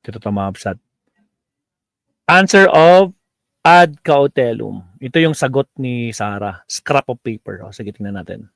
Ito tumabsat. Answer of ad cautelum. Ito yung sagot ni Sarah. Scrap of paper. O, sige, tingnan natin.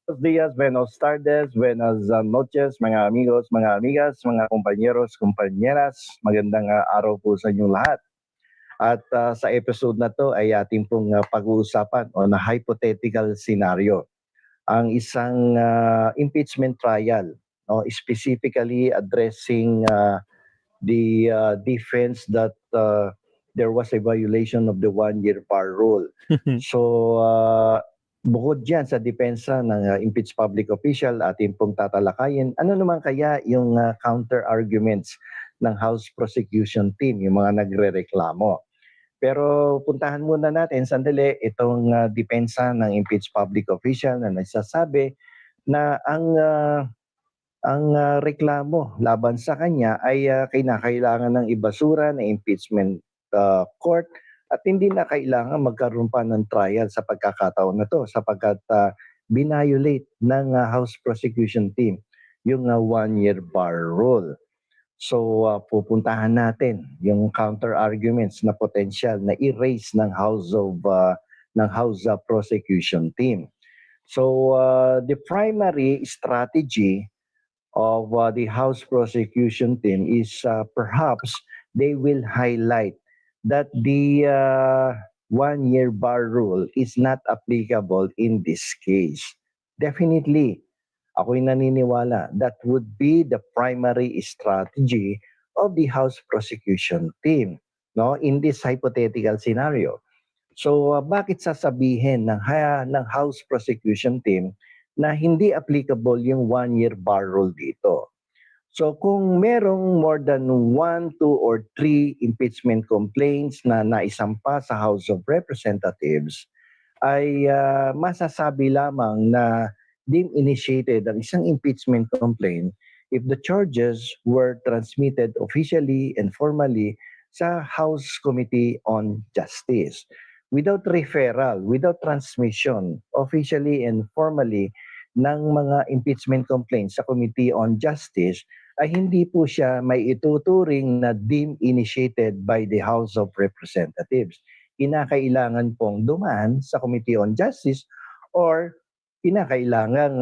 Buenos días, buenos tardes, buenas noches, mga amigos, mga amigas, mga kompanyeros, kompanyeras. Magandang araw po sa inyong lahat. At sa episode na to ay ating pong pag-uusapan on a hypothetical scenario. Ang isang impeachment trial, no, specifically addressing the defense that there was a violation of the one-year bar rule. So, bukod dyan sa depensa ng impeached public official, ating pong tatalakayin, ano naman kaya yung counter-arguments ng House Prosecution Team, yung mga nagre-reklamo. Pero puntahan muna natin sandali itong depensa ng impeached public official na nagsasabi na ang reklamo laban sa kanya ay kinakailangan ng ibasura ng impeachment court at hindi na kailangan magkaroon pa ng trial sa pagkakataon na to sapagkat binayolate ng House Prosecution Team yung one-year bar rule. So pupuntahan natin yung counter arguments na potential na i-raise ng House Prosecution Team. So the primary strategy of the House Prosecution Team is perhaps they will highlight that the one-year bar rule is not applicable in this case. Definitely, ako'y naniniwala that would be the primary strategy of the House Prosecution Team, no, in this hypothetical scenario. So, bakit sasabihin ng House Prosecution Team na hindi applicable yung one-year bar rule dito? So kung merong more than 1, 2, or 3 impeachment complaints na naisampa sa House of Representatives, ay masasabi lamang na deemed initiated ang isang impeachment complaint if the charges were transmitted officially and formally sa House Committee on Justice. Without referral, without transmission, officially and formally ng mga impeachment complaints sa Committee on Justice, ay hindi po siya may ituturing na deemed initiated by the House of Representatives. Kinakailangan pong dumaan sa Committee on Justice or kinakailangan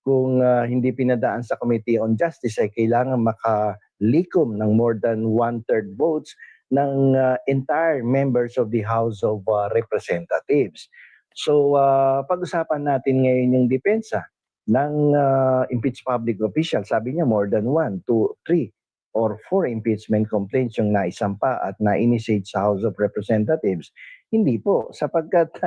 kung hindi pinadaan sa Committee on Justice ay kailangan makalikom ng more than 1/3 votes ng entire members of the House of Representatives. So pag-usapan natin ngayon yung depensa ng impeached public official. Sabi niya more than 1, 2, 3, or 4 impeachment complaints yung naisampa at na-initiate sa House of Representatives. Hindi po, sapagkat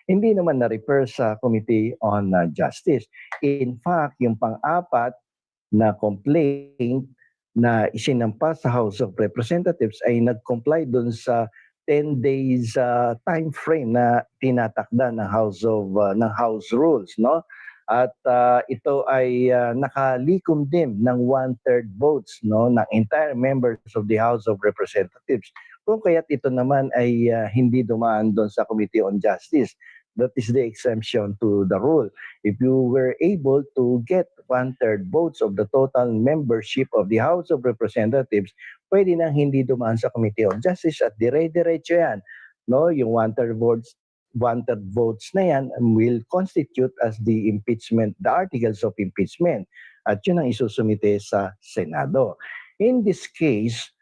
hindi naman na-refer sa Committee on Justice. In fact, yung pang-apat na complaint na isinampa sa House of Representatives ay nag-comply dun sa 10 days time frame na tinatakda ng House rules, no? At ito ay nakalikom din ng 1/3 votes, no, ng entire members of the House of Representatives. Kung kaya't ito naman ay hindi dumaan doon sa Committee on Justice. That is the exemption to the rule. If you were able to get 1/3 votes of the total membership of the House of Representatives, pwede nang hindi dumaan sa Committee on Justice at dire-diretso yan. No, yung 1/3 votes na yan will constitute as the impeachment, the articles of impeachment. At yun ang isusumite sa Senado. In this case,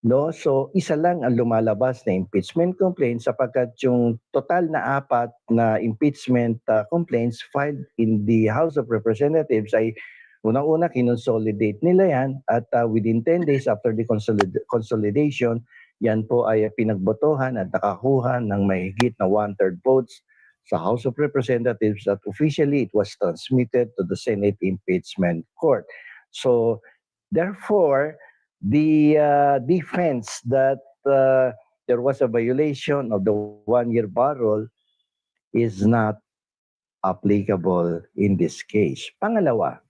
no, so isa lang ang lumalabas na impeachment complaint sapagkat yung total na 4 na impeachment complaints filed in the House of Representatives ay unang-una kinonsolidate nila yan at within 10 days after the consolidation, yan po ay pinagbotohan at nakakuha ng mahigit na 1/3 votes sa House of Representatives that officially it was transmitted to the Senate Impeachment Court. So, therefore, the defense that there was a violation of the one-year bar rule is not applicable in this case. Pangalawa,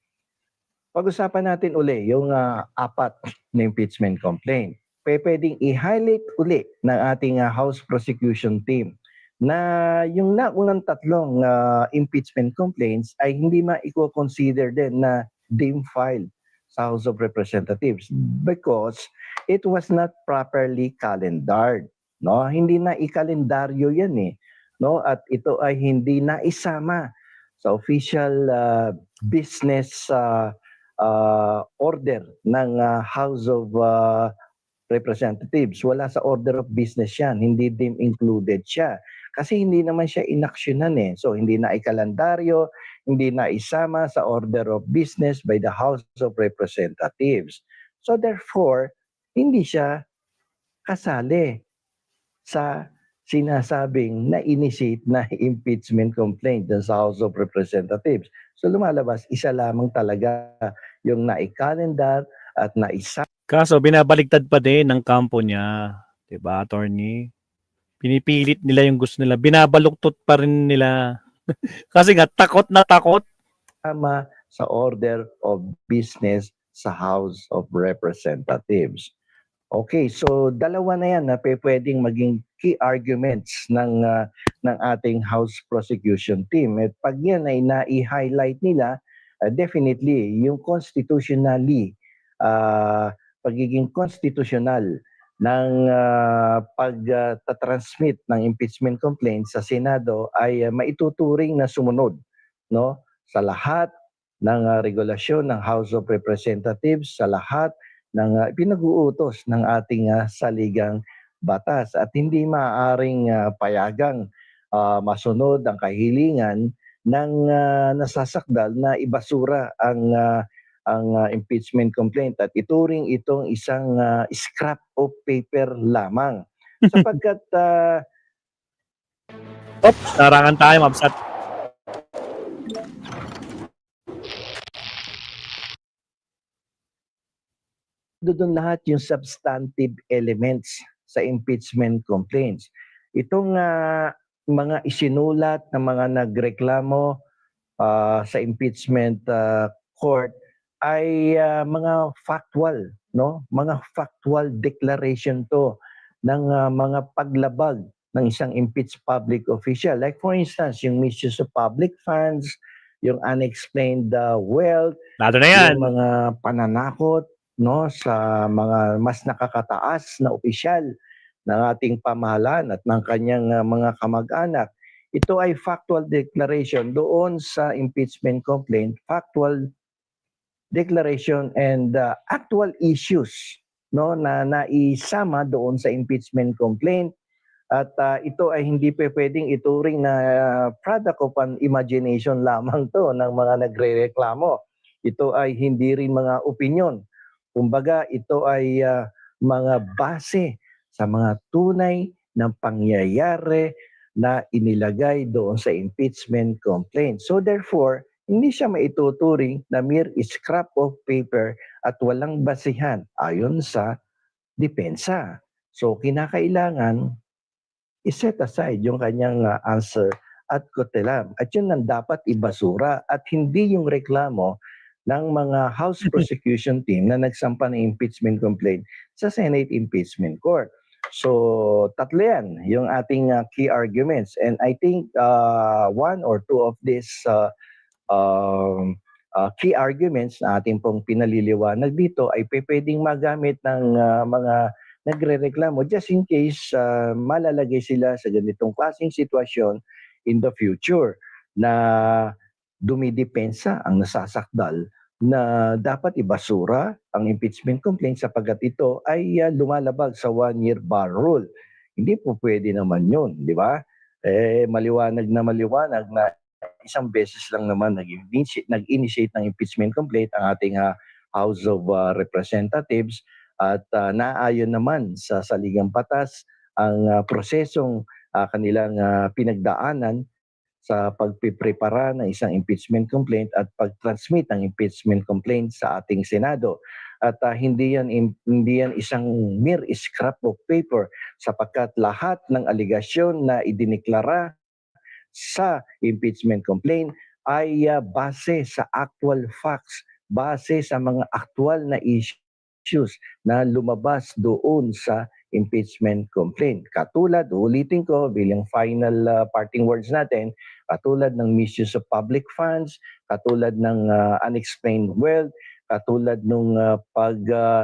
pag-usapan natin uli yung 4 na impeachment complaint. Pwedeng i-highlight uli ng ating House Prosecution Team na yung naunang 3 impeachment complaints ay hindi ma-consider din na deemed filed sa House of Representatives because it was not properly calendared, no? Hindi na ikalendaryo 'yan eh, no? At ito ay hindi na isama sa official business order ng House of Representatives. Wala sa order of business 'yan, hindi din included siya. Kasi hindi naman siya inaksyonan eh. So hindi na ikalendaryo, hindi na isama sa order of business by the House of Representatives. So therefore, hindi siya kasali sa sinasabing na-initiate na impeachment complaint dun sa House of Representatives. So lumalabas, isa lamang talaga yung na-calendar at naisa. Kaso binabaligtad pa din ng kampo niya, 'di ba, attorney? Pinipilit nila yung gusto nila, binabaluktot pa rin nila. Kasi nga takot na takot. Tama sa order of business sa House of Representatives. Okay, so dalawa na yan na pwedeng maging key arguments ng ating House prosecution team. At pag yan ay na-highlight nila, definitely yung constitutionally, pagiging constitutional ng pag-transmit ng impeachment complaint sa Senado ay maituturing na sumunod, no, sa lahat ng regulasyon ng House of Representatives, sa lahat ng pinag-uutos ng ating saligang batas, at hindi maaaring payagang masunod ang kahilingan ng nasasakdal na ibasura ang impeachment complaint at ituring itong isang scrap of paper lamang. Sapagkat Oops, tarangan tayo, mabsat. doon lahat yung substantive elements sa impeachment complaints. Itong mga isinulat ng mga nagreklamo sa impeachment court ay mga factual, no? Mga factual declaration to ng mga paglabag ng isang impeached public official. Like for instance, yung misuse of public funds, yung unexplained wealth, Nado na yan. yung mga pananakot, no, sa mga mas nakakataas na opisyal ng ating pamahalaan at ng kanyang mga kamag-anak. Ito ay factual declaration doon sa impeachment complaint, factual declaration and actual issues, no, na naisama doon sa impeachment complaint. At ito ay hindi pwedeng ituring na product of an imagination lamang to ng mga nagrereklamo. Ito ay hindi rin mga opinion. Kumbaga, ito ay mga base sa mga tunay na pangyayari na inilagay doon sa impeachment complaint. So therefore, hindi siya maituturing na mere scrap of paper at walang basihan ayon sa depensa. So kinakailangan i-set aside yung kanyang answer at kotelam. At yun ang dapat ibasura at hindi yung reklamo ng mga House prosecution team na nagsampa ng impeachment complaint sa Senate Impeachment Court. So, tatlo yan, yung ating key arguments. And I think one or two of these key arguments na ating pong pinaliliwanag dito ay pwedeng magamit ng mga nagrereklamo just in case malalagay sila sa ganitong klaseng sitwasyon in the future na dumidepensa ang nasasakdal na dapat ibasura ang impeachment complaint sapagkat ito ay lumalabag sa one-year bar rule. Hindi po pwede naman yun, di ba? Maliwanag na isang beses lang naman nag-initiate ng impeachment complaint ang ating House of Representatives at naayon naman sa saligang batas ang prosesong kanilang pinagdaanan sa pagpiprepara ng isang impeachment complaint at pag-transmit ng impeachment complaint sa ating Senado. At hindi yan isang mere scrap of paper sapagkat lahat ng aligasyon na idineklara sa impeachment complaint ay base sa actual facts, base sa mga aktual na issues na lumabas doon sa impeachment complaint. Katulad, ulitin ko bilang final parting words natin, katulad ng misuse of public funds, katulad ng unexplained wealth, katulad nung pagbabanta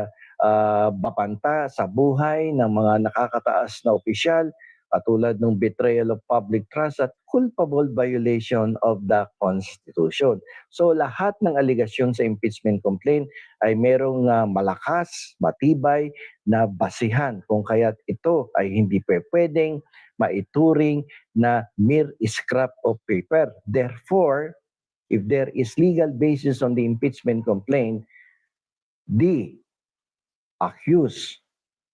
sa buhay ng mga nakakataas na opisyal, katulad ng betrayal of public trust at culpable violation of the Constitution. So lahat ng aligasyon sa impeachment complaint ay merong malakas, matibay na basihan kung kaya't ito ay hindi pwedeng maituring na mere scrap of paper. Therefore, if there is legal basis on the impeachment complaint, the accused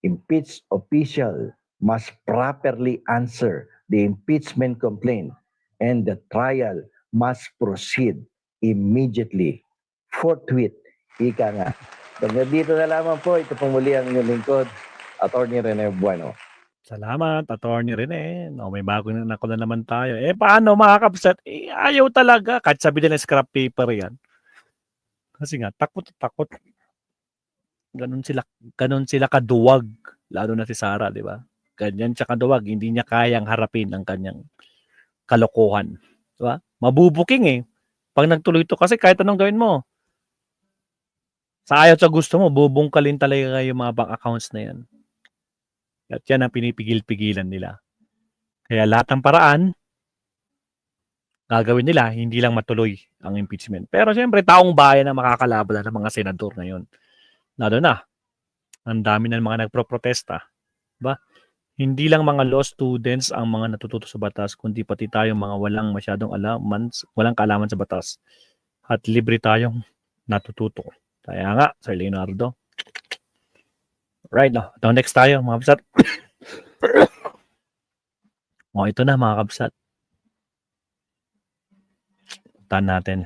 impeached official must properly answer the impeachment complaint and the trial must proceed immediately, forthwith. Ika nga. So, dito na lamang po, ito pong muli ang inyong lingkod, Attorney Rene Bueno. Salamat, Attorney Rene. No, may bago na naman tayo. Paano mga kabsat? Ayaw talaga. Kahit sabi nila scrap paper yan. Kasi nga, takot. Ganun sila kaduwag. Lalo na si Sara, di ba? Ganyan siya kaduwag. Hindi niya kayang harapin ang kanyang kalokohan. Di ba? Mabubuking Pag nagtuloy ito, kasi kahit anong gawin mo, sa ayaw sa gusto mo, bubungkalin talaga yung mga bank accounts na yan. At yan ang pinipigil-pigilan nila. Kaya lahat ng paraan, gagawin nila, hindi lang matuloy ang impeachment. Pero siyempre, taong bayan ang makakalaban ng mga senador na yun. Lalo na, ang dami ng mga nagproprotesta. Diba? Hindi lang mga law students ang mga natututo sa batas, kundi pati tayong mga walang masyadong walang kaalaman sa batas. At libre tayong natututo. Kaya nga, Sir Leonardo. Right, no? Ito next tayo, mga kabsat. Ito na, mga kabsat. Puntahan natin.